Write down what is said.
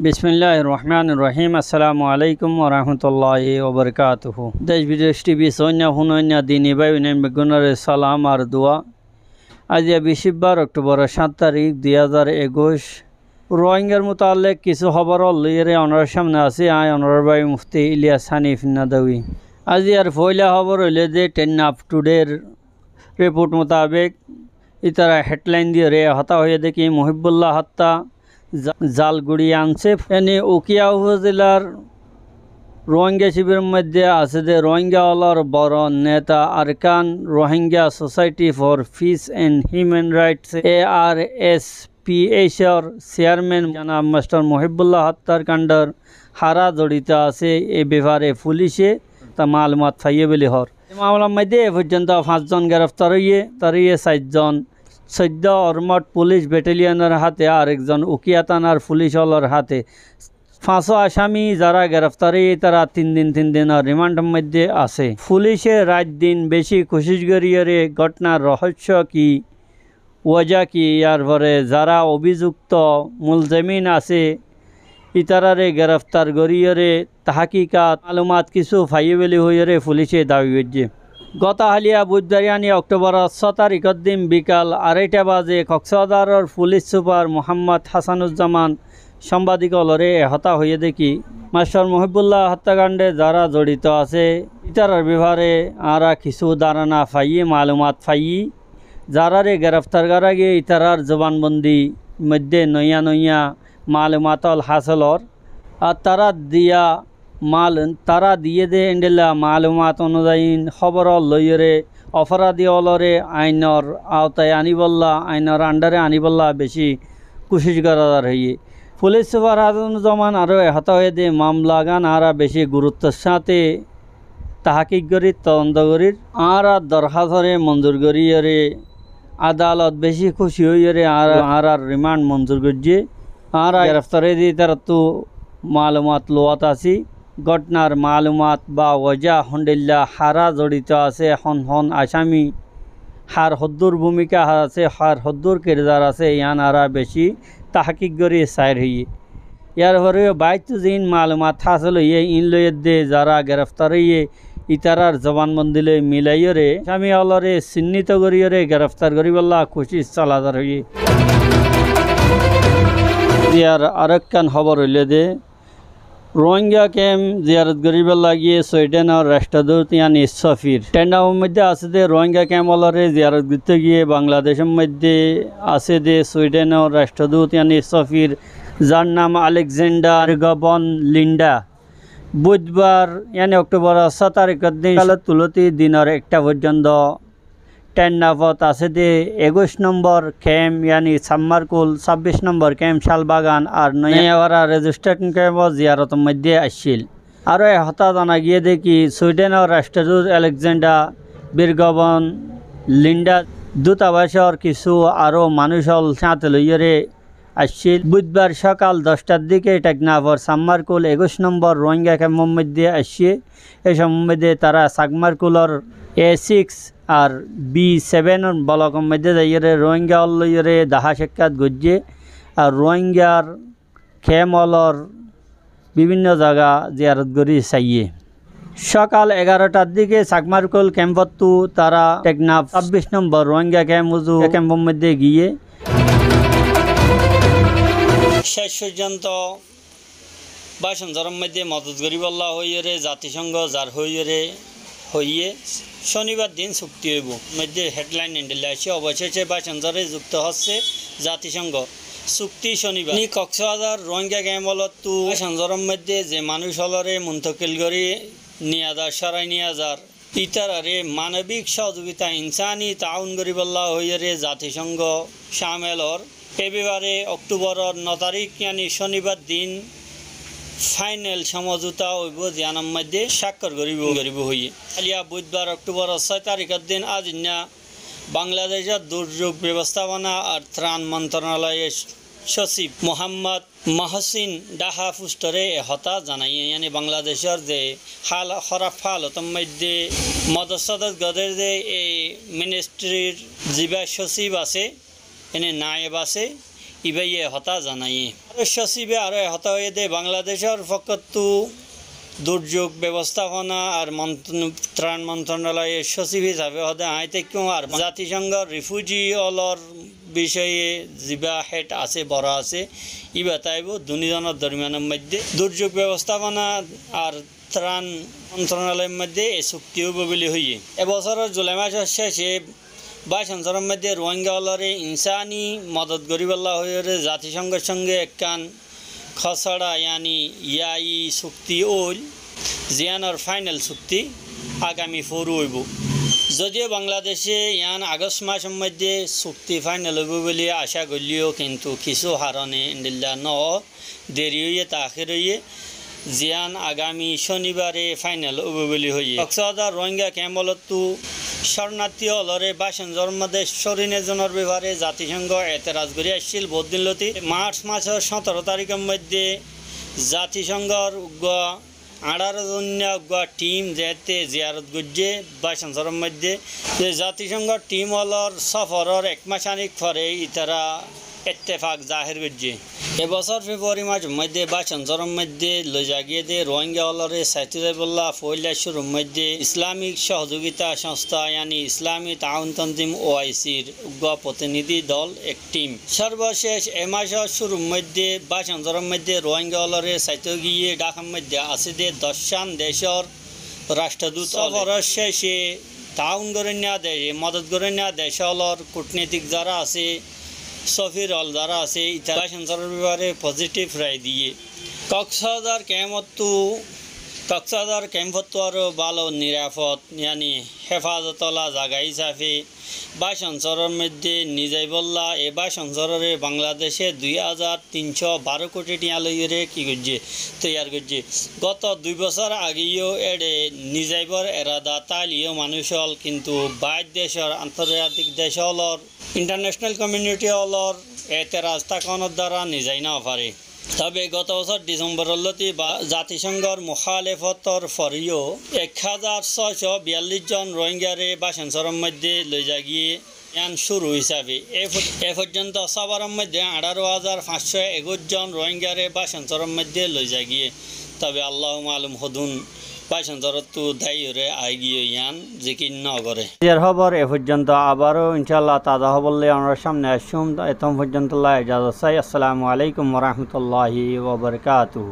बिस्मिल्लाहिर रहमानिर रहीम अस्सलामु अलैकुम व रहमतुल्लाहि व बरकातुहु। देश विदेश टीवी सोन्या हुनन्या दिनी भाई बेगुनार सालाम और दुआ। आज बिशिबार अक्टोबर 7 तारीख 2021 रोहिंग्यार मुताल्लिक किछु खबर लइरे अनर सामने आछि। आय अनर भाई मुफ्ती इलियास हानिफ नादावी। आज यार पहला खबर हइले जे 10 अप टुडेर रिपोर्ट मुताबिक इतारा हेडलाइन दिए रे हता हये देखि मुहिबुल्लाह हत्या জালগুড়ি আনসেফ এনে উকিয়া উপজেলার রোহিঙ্গা শিবিরের মধ্যে আছে যে রোহিঙ্গাওয়ালার বড় নেতা Arakan Rohingya society for peace and human rights ARSPH এর চেয়ারম্যান জনাব মাস্টার মুহিবুল্লাহ হত্যাকাণ্ডের হারা জড়িত আছে। এই ব্যাপারে পুলিশে তা মালুমাত পাইয়ে বলে হর মামলার মধ্যে এ পর্যন্ত 5 জন গ্রেফতার হয়ে তার 4 জন सद्य अर्मड पुलिस बैटालियनर हाथे और एकजन उकिया थानार पुलिसवालार हाथे 500 आसामी जरा ग्रेफ्तार तारा 3 दिन रिमांडर मध्य आछे। पुलिसे रात दिन बेशी कोशिश करिए घटनार रहस्य की वजह की यार परे जरा अभियुक्त मुलजमिन आछे इतारारे ग्रेफ्तार करिए तहकीकात मालूमात किछु पाइए बले हइरे पुलिसे दाबी करছে। गतकालिया बुधवार अक्टोबर 6 तारीख दिन बिकाल 2:30 बाजे कक्सबाजार पुलिस सुपार मोहम्मद हासानुज्जामान साम्बादिकलरे हत्या हये देखि मास्टर मुहिबुल्लाह हत्याकांडे जारा जड़ित आछे इतारार ब्यापारे आरा किछु धारणा पाइए मालूमात पाइए जारारे ग्रेफ्तार करा गिये इतारार जबानबंदी मध्य नया मालूमात हासिलर और तारा दिया तारा दिए दे एंडेला मालूमात अनुयायी खबर लइरे अपराधी अलरे आईनर आवताय आनिबल्ला आईनर आंडारे आनिबल्ला बेशी कोशिश करा रही। पुलिस सुपार हासानुज्जामान आरो हत्या हये दे मामला गान आरा बेशी गुरुत्वर साथे तहकीक करी तदন্ত करी आरा दरखास्तरे मंजूर करिए आदालत बेशी खुशी हइरे आरा रिमांड मंजूर करছে। आरा ग्रेफ्तार दी तारा तो मालूमात लोआत आछि घटनार मालूमात बा वजह हंडिल्ला हारा जड़ित आछे हन आसामी हार हद्दुर भूमिका आछे हार हद्दुर किरदार आछे यान आरा बेशी तहकीक करी साइर हइए यार परे 22 दिन मालूमात हासिल हइए इन लइए दे जारा ग्रेफ्तार हइए इतारार जबानबंदी लई मिलाइए आसामी अलरे चिन्हित करिए ग्रेफ्तार करिबल्ला कोशिश चालाता हइए। यार आरेकखान खबर हइले दे रोहिंग्या कैम्प जियारत करिबा लागिए स्वीडन और राष्ट्रदूत यानी सफिर टेंडार मध्य आछे दे रोहिंग्या कैम्प वालारे जियारत करते गिये बांग्लादेशेर मध्य आछे दे स्वीडन और राष्ट्रदूत यानी सफिर जार नाम आलेक्जेंडार गबन लिंडा बुधवार यानी अक्टोबर 7 तारीख दिन तुलती दिनर 1टा पर्यन्त टेंडापत आछे दे 21 नम्बर कैम्प यानी साम्मारकुल 26 नम्बर कैम्प शालबागान और नयावाड़ा रेजिस्ट्रेशन कैम्प जियारत मध्य आछिल। आरो हता जाना गिये देखि स्वीडन और राष्ट्रदूत आलेक्जेंडार बिरगबन लिंडा दूतावासर किछु आरो मानुषल साथे लइये आछिल। बुधवार सकाल 10टार दिके टेकनाफर साम्मारकुल 21 नम्बर रोहिंग्या कैम्पर मध्य आछिए ए सम्बन्धे तारा साम्मारकुलर A6 और B7 ब्लक मध्य जाइए रोहिंग्या लइये दाहा साक्षात गजे और रोहिंग्यार कैम्पर विभिन्न जगह जियारत करी चाहिए। सकाल 11टार दिके साम्मारकुल कैम्पतो तारा टेकनाफ 26 नम्बर रोहिंग्या कैम्पर मध्य गिये शेष पर्यन्त बासंजर मध्य मदद करिबल्ला हइये जातिसंघ जार हइये शनिवार दिन चुक्ति हইব मध्य हेडलाइन एंडेले आछे अवशेषे बासंजरे युक्त हच्छे जातिसंघ चुक्ति शनिवार कक्सबाजार रोहिंग्या कैम्पतो बासंजर मध्य जे मानुषलरे मुंतकिल करी नियाजार सराई नियाजार इतारारे मानविक सहयोगिता इंसानी ताउन करिबल्ला हइये जातिसंघ शामिलर ए ब्यापारे अक्टोबर 9 तारीख यानी शनिवार दिन फाइनल समझौता हইব जियानर मध्य स्वाक्षर करिब हइए। आलिया बुधवार अक्टोबर 6 तारीख दिन आज बांग्लादेशर दुर्योग व्यवस्थापना और त्राण मंत्रणालय सचिव मोहम्मद महसिन डाहा पुस्टरे हता जानाइए यानी बांग्लादेशर जे हाल खराब हालत मध्य मदद गदर जे मिनिस्ट्रिर जिबा सचिव आछे एने नायब आछे ইবাইয়ে হতা জানাই সচিবে আরও হতা হয়ে দে বাংলাদেশের পক্ষতো দুর্যোগ ব্যবস্থাপনা আর ত্রাণ মন্ত্রণালয়ের সচিব হিসাবে হতে আইতে কেউ আর জাতিসংঘর রিফিউজি অলর বিষয়ে যা হেড আছে বড় আছে ইবা তাইব দুজনের দরমিয়ানের মধ্যে দুর্যোগ ব্যবস্থাপনা আর ত্রাণ মন্ত্রণালয়ের মধ্যে এই চুক্তি হব বলে হইয়ে এবছরের জুলাই মাসের শেষে 22 অঞ্চলের মধ্যে রোহিঙ্গা অলরে ইনসানি মদত গরিবাল্লাহ হয়ে জাতিসংঘের সঙ্গে একখান খসড়া ইয়ানি ইয়াই চুক্তি ওল জিয়ানোর ফাইনাল চুক্তি আগামী ফোরু হইব যদিও বাংলাদেশে ইয়ান আগস্ট মাসের মধ্যে চুক্তি ফাইনাল হইব বলে আশা করলেও কিন্তু কিছু হারণে ইন্দিল্লা ন দেরি হইয়ে তাখির হইয়ে জিয়ান আগামী শনিবারে ফাইনাল হইব বলে হইয়ে কক্সবাজার রোহিঙ্গা ক্যাম্পলতো শরণার্থী হলরে 22 মধ্যে সরিনেজনের ব্যাপারে জাতিসংঘ এতরাজ করে আসছিল বহুদিন লতি মার্চ মাসের 17 তারিখের মধ্যে জাতিসংঘর 18 জনীয় টিম যেতে জিয়ারত করছে 22 মধ্যে জাতিসংঘর টিম হলর সফরের এক মাসানিক পরে ইতারা ইত্তেফাক জাহির করছে এবছর ফেব্রুয়ারি মাসের মধ্যে 22 মধ্যে লইজা গিয়ে দে রোহিঙ্গা হলরে সাইতুজাইবুল্লাহ ফৈলাশুর মধ্যে ইসলামিক সহযোগিতা সংস্থা ইয়ানি ইসলামী তাউন তনজিম ওআইসির প্রতিনিধি দল এক টিম সর্বশেষ এ মাসের শুরুর মধ্যে 22 মধ্যে রোহিঙ্গা হলরে সাইতে গিয়ে ঢাকার মধ্যে আছে দে 10 দেশের রাষ্ট্রদূত সফরের শেষে তাউন গরণ্যা দেশে মদত গরণ্যা দেশ হলর কূটনীতিক যারা আছে সফির অল যারা আছে ইতারা সংসারের ব্যাপারে পজিটিভ রায় দিয়ে কক্সবাজার ক্যাম্পতো আরও ভালো নিরাপদ ইয়ানি হেফাজতলা জায়গা হিসাবে 22 অঞ্চলের মধ্যে নিজাইবল্লা এ 22 অঞ্চলের বাংলাদেশে 2312 কোটি টিয়া লইরে কি করছে তৈয়ার করছে গত 2 বছর আগেও এডে নিজাইবর এরাদা তালিও মানুষ হল কিন্তু বাইর দেশের আন্তর্জাতিক দেশ হলর ইন্টারন্যাশনাল কমিউনিটি হলর এতে রাস্তাকনের দ্বারা নিজাই না পারে তবে গত বছর ডিসেম্বরলতি জাতিসংঘর মুখালেফতর ফরিও 1642 জন রোহিঙ্গারে 22 অঞ্চলের মধ্যে লইজা গিয়ে ইয়ান শুরু হিসাবে এ পর্যন্ত সবার মধ্যে 18,521 জন রোহিঙ্গারে 22 অঞ্চলের মধ্যে লইজা গিয়ে তবে আল্লাহ মালুম হদুন 22 অঞ্চলত দায়ীরে আই গিয়ে ইয়ান জিকির ন করে এর খবর এ পর্যন্ত আবারও ইনশাআল্লাহ তাজা হবলে আমরা সামনে আসুম এতম পর্যন্ত ইজাজত চাই আসসালামু আলাইকুম ওয়া রাহমাতুল্লাহি ওয়া বারাকাতুহু।